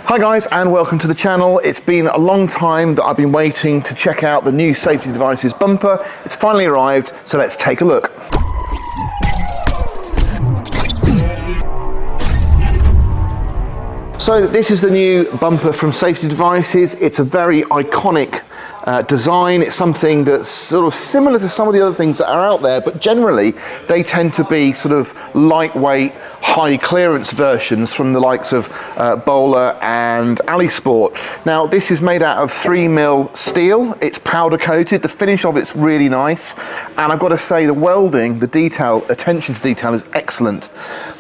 Hi guys, and welcome to the channel. It's been a long time that I've been waiting to check out the new Safety Devices bumper. It's finally arrived, so let's take a look. So this is the new bumper from Safety Devices. It's a very iconic design. It's something that's sort of similar to some of the other things that are out there, but generally they tend to be sort of lightweight, high clearance versions from the likes of Bowler and AliSport. Now this is made out of 3mm steel. It's powder coated. The finish of it's really nice, and I've got to say the welding, the detail, attention to detail is excellent.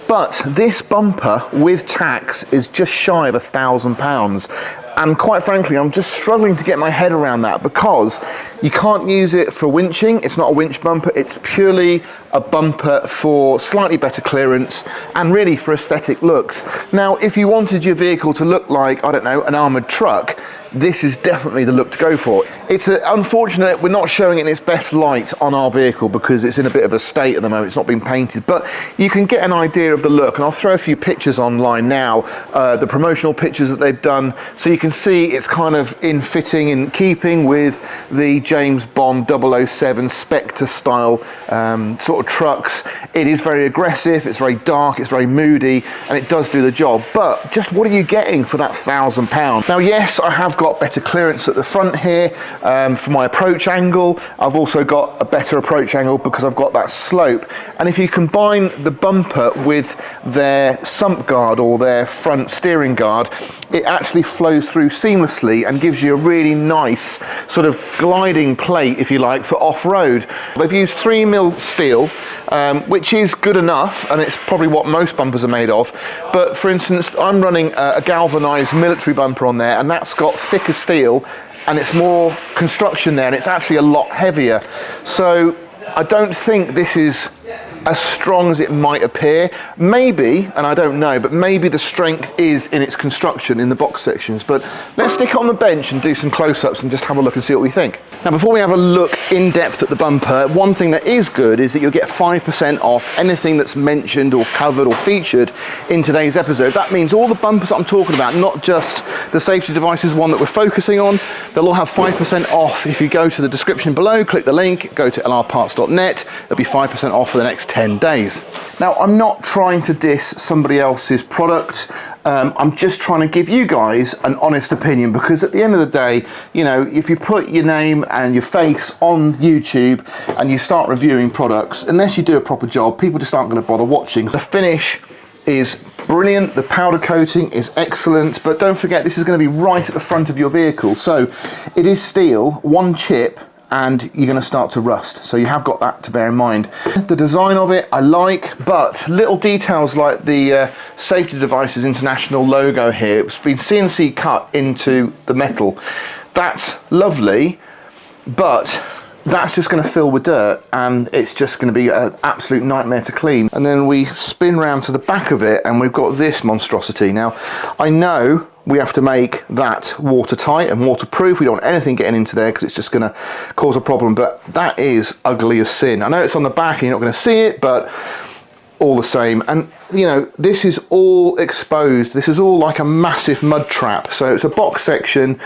But this bumper with tax is just shy of £1,000. And quite frankly, I'm just struggling to get my head around that because you can't use it for winching. It's not a winch bumper. It's purely a bumper for slightly better clearance and really for aesthetic looks. Now, if you wanted your vehicle to look like, I don't know, an armoured truck, this is definitely the look to go for. It's unfortunate we're not showing it in its best light on our vehicle because it's in a bit of a state at the moment. It's not been painted, but you can get an idea of the look, and I'll throw a few pictures online now, the promotional pictures that they've done, so you can see it's kind of in fitting, in keeping with the James Bond 007 Spectre style sort of trucks. It is very aggressive, it's very dark, it's very moody, and it does do the job. But just what are you getting for that £1,000? Now, yes, I have got better clearance at the front here for my approach angle. I've also got a better approach angle because I've got that slope. And if you combine the bumper with their sump guard or their front steering guard, it actually flows through seamlessly and gives you a really nice sort of gliding plate, if you like, for off-road. They've used 3mm steel, which is good enough, and it's probably what most bumpers are made of. But for instance, I'm running a galvanized military bumper on there, and that's got thicker steel and it's more construction there, and it's actually a lot heavier. So I don't think this is as strong as it might appear. Maybe, and I don't know, but maybe the strength is in its construction in the box sections. But let's stick it on the bench and do some close-ups and just have a look and see what we think. Now, before we have a look in depth at the bumper, one thing that is good is that you'll get 5% off anything that's mentioned or covered or featured in today's episode. That means all the bumpers that I'm talking about, not just the Safety Devices one that we're focusing on, they'll all have 5% off if you go to the description below, click the link, go to lrparts.net, there'll be 5% off for the next 10 days. Now, I'm not trying to diss somebody else's product. I'm just trying to give you guys an honest opinion, because at the end of the day, you know, if you put your name and your face on YouTube and you start reviewing products, unless you do a proper job, people just aren't going to bother watching. The finish is brilliant, the powder coating is excellent, but don't forget this is going to be right at the front of your vehicle. So it is steel, one chip, and you're going to start to rust, so you have got that to bear in mind. The design of it I like, but little details like the Safety Devices International logo here, it's been CNC cut into the metal. That's lovely, but that's just going to fill with dirt, and it's just going to be an absolute nightmare to clean. And then we spin round to the back of it and we've got this monstrosity. Now, I know we have to make that watertight and waterproof. We don't want anything getting into there because it's just going to cause a problem, but that is ugly as sin. I know it's on the back and you're not going to see it, but all the same. And you know, this is all exposed. This is all like a massive mud trap. So it's a box section.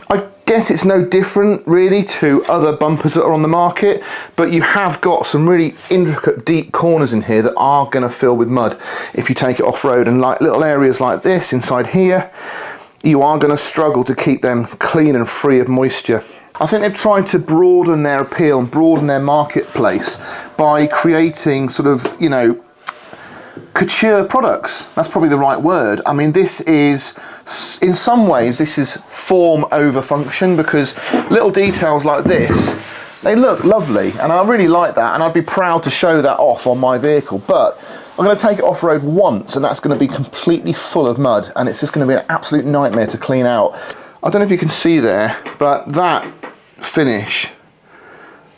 I guess it's no different really to other bumpers that are on the market, but you have got some really intricate deep corners in here that are going to fill with mud if you take it off-road, and like little areas like this inside here, you are going to struggle to keep them clean and free of moisture. I think they've tried to broaden their appeal and broaden their marketplace by creating sort of, you know, couture products. That's probably the right word. I mean, this is, in some ways, this is form over function, because little details like this, they look lovely, and I really like that, and I'd be proud to show that off on my vehicle. But I'm going to take it off-road once, and that's going to be completely full of mud, and it's just going to be an absolute nightmare to clean out. I don't know if you can see there, but that finish,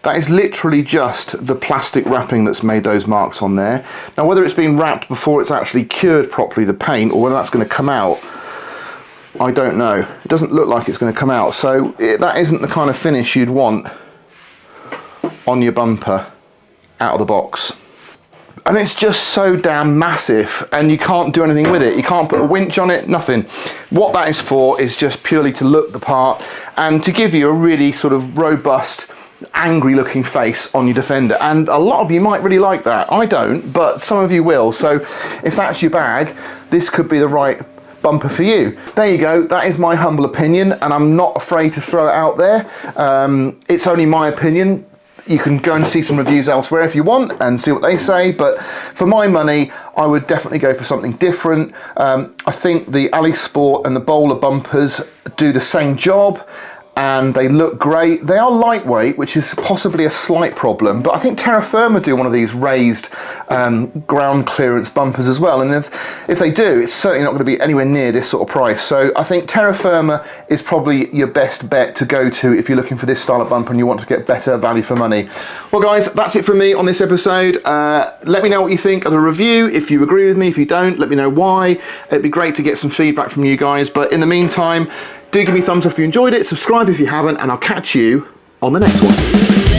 that is literally just the plastic wrapping that's made those marks on there. Now, whether it's been wrapped before it's actually cured properly, the paint, or whether that's going to come out, I don't know. It doesn't look like it's going to come out, so that isn't the kind of finish you'd want on your bumper out of the box. and it's just so damn massive, and you can't do anything with it. You can't put a winch on it, nothing. What that is for is just purely to look the part and to give you a really sort of robust, angry looking face on your Defender, and a lot of you might really like that. I don't, but some of you will. So if that's your bag, this could be the right bumper for you. There you go, that is my humble opinion, and I'm not afraid to throw it out there. It's only my opinion. You can go and see some reviews elsewhere if you want and see what they say, but for my money, I would definitely go for something different. I think the Ali Sport and the Bowler bumpers do the same job, and they look great. They are lightweight, which is possibly a slight problem, but I think Terrafirma do one of these raised ground clearance bumpers as well, and if they do, it's certainly not going to be anywhere near this sort of price. So I think Terrafirma is probably your best bet to go to if you're looking for this style of bumper and you want to get better value for money. Well guys, that's it from me on this episode. Let me know what you think of the review. If you agree with me, if you don't, let me know why. It'd be great to get some feedback from you guys, but in the meantime, do give me a thumbs up if you enjoyed it, subscribe if you haven't, and I'll catch you on the next one.